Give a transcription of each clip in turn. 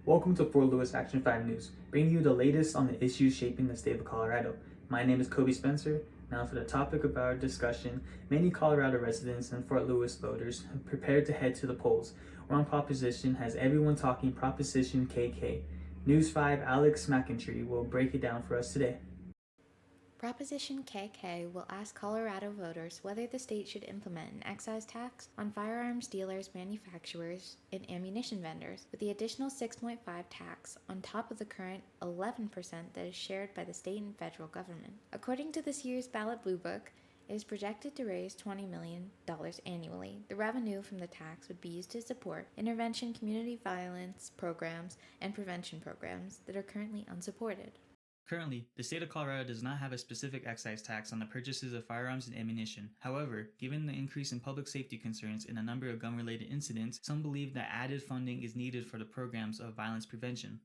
Welcome to Fort Lewis Action 5 News, bringing you the latest on the issues shaping the state of Colorado. My name is Kobe Spencer. Now for the topic of our discussion, many Colorado residents and Fort Lewis voters have prepared to head to the polls. We're on Proposition has everyone talking Proposition KK. News 5 Alex McIntyre will break it down for us today. Proposition KK will ask Colorado voters whether the state should implement an excise tax on firearms dealers, manufacturers, and ammunition vendors, with the additional 6.5% tax on top of the current 11% that is shared by the state and federal government. According to this year's ballot blue book, it is projected to raise $20 million annually. The revenue from the tax would be used to support intervention, community violence programs, and prevention programs that are currently unsupported. Currently, the state of Colorado does not have a specific excise tax on the purchases of firearms and ammunition. However, given the increase in public safety concerns and a number of gun-related incidents, some believe that added funding is needed for the programs of violence prevention.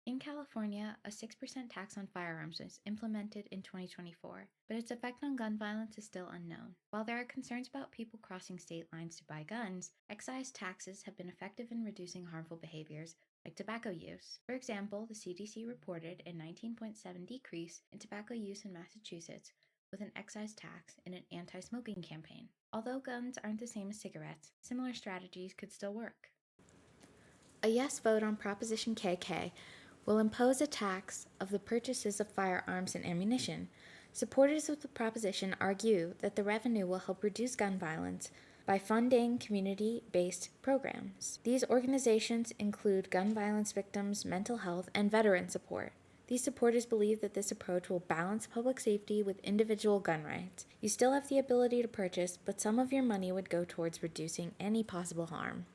In California, a 6% tax on firearms was implemented in 2024, but its effect on gun violence is still unknown. While there are concerns about people crossing state lines to buy guns, excise taxes have been effective in reducing harmful behaviors like tobacco use. For example, the CDC reported a 19.7% decrease in tobacco use in Massachusetts with an excise tax in an anti-smoking campaign. Although guns aren't the same as cigarettes, similar strategies could still work. A yes vote on Proposition KK will impose a tax of the purchases of firearms and ammunition. Supporters of the proposition argue that the revenue will help reduce gun violence by funding community-based programs. These organizations include gun violence victims, mental health, and veteran support. These supporters believe that this approach will balance public safety with individual gun rights. You still have the ability to purchase, but some of your money would go towards reducing any possible harm.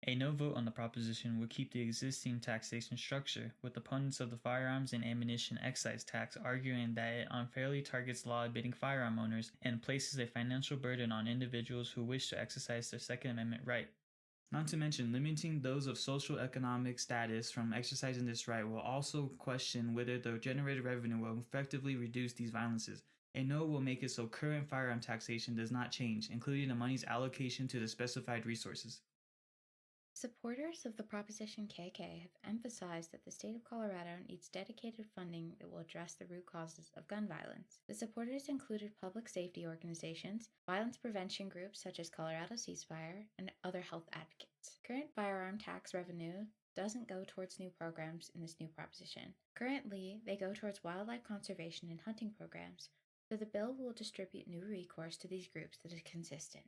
A no vote on the proposition would keep the existing taxation structure, with opponents of the firearms and ammunition excise tax arguing that it unfairly targets law-abiding firearm owners and places a financial burden on individuals who wish to exercise their Second Amendment right. Not to mention, limiting those of social-economic status from exercising this right will also question whether the generated revenue will effectively reduce these violences. A no will make it so current firearm taxation does not change, including the money's allocation to the specified resources. Supporters of the Proposition KK have emphasized that the state of Colorado needs dedicated funding that will address the root causes of gun violence. The supporters included public safety organizations, violence prevention groups such as Colorado Ceasefire, and other health advocates. Current firearm tax revenue doesn't go towards new programs in this new proposition. Currently, they go towards wildlife conservation and hunting programs, so the bill will distribute new recourse to these groups that is consistent.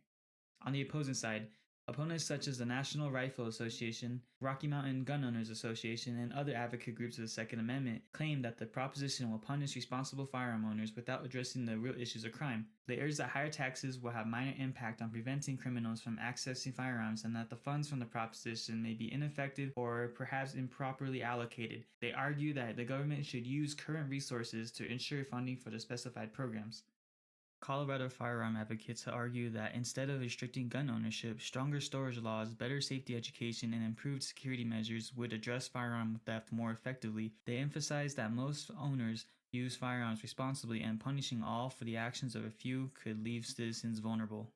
On the opposing side, opponents such as the National Rifle Association, Rocky Mountain Gun Owners Association, and other advocate groups of the Second Amendment claim that the proposition will punish responsible firearm owners without addressing the real issues of crime. They urge that higher taxes will have minor impact on preventing criminals from accessing firearms and that the funds from the proposition may be ineffective or perhaps improperly allocated. They argue that the government should use current resources to ensure funding for the specified programs. Colorado firearm advocates argue that instead of restricting gun ownership, stronger storage laws, better safety education, and improved security measures would address firearm theft more effectively. They emphasize that most owners use firearms responsibly, and punishing all for the actions of a few could leave citizens vulnerable.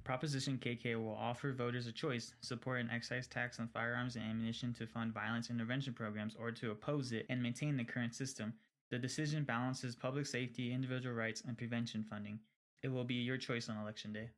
Proposition KK will offer voters a choice: support an excise tax on firearms and ammunition to fund violence intervention programs, or to oppose it and maintain the current system. The decision balances public safety, individual rights, and prevention funding. It will be your choice on Election Day.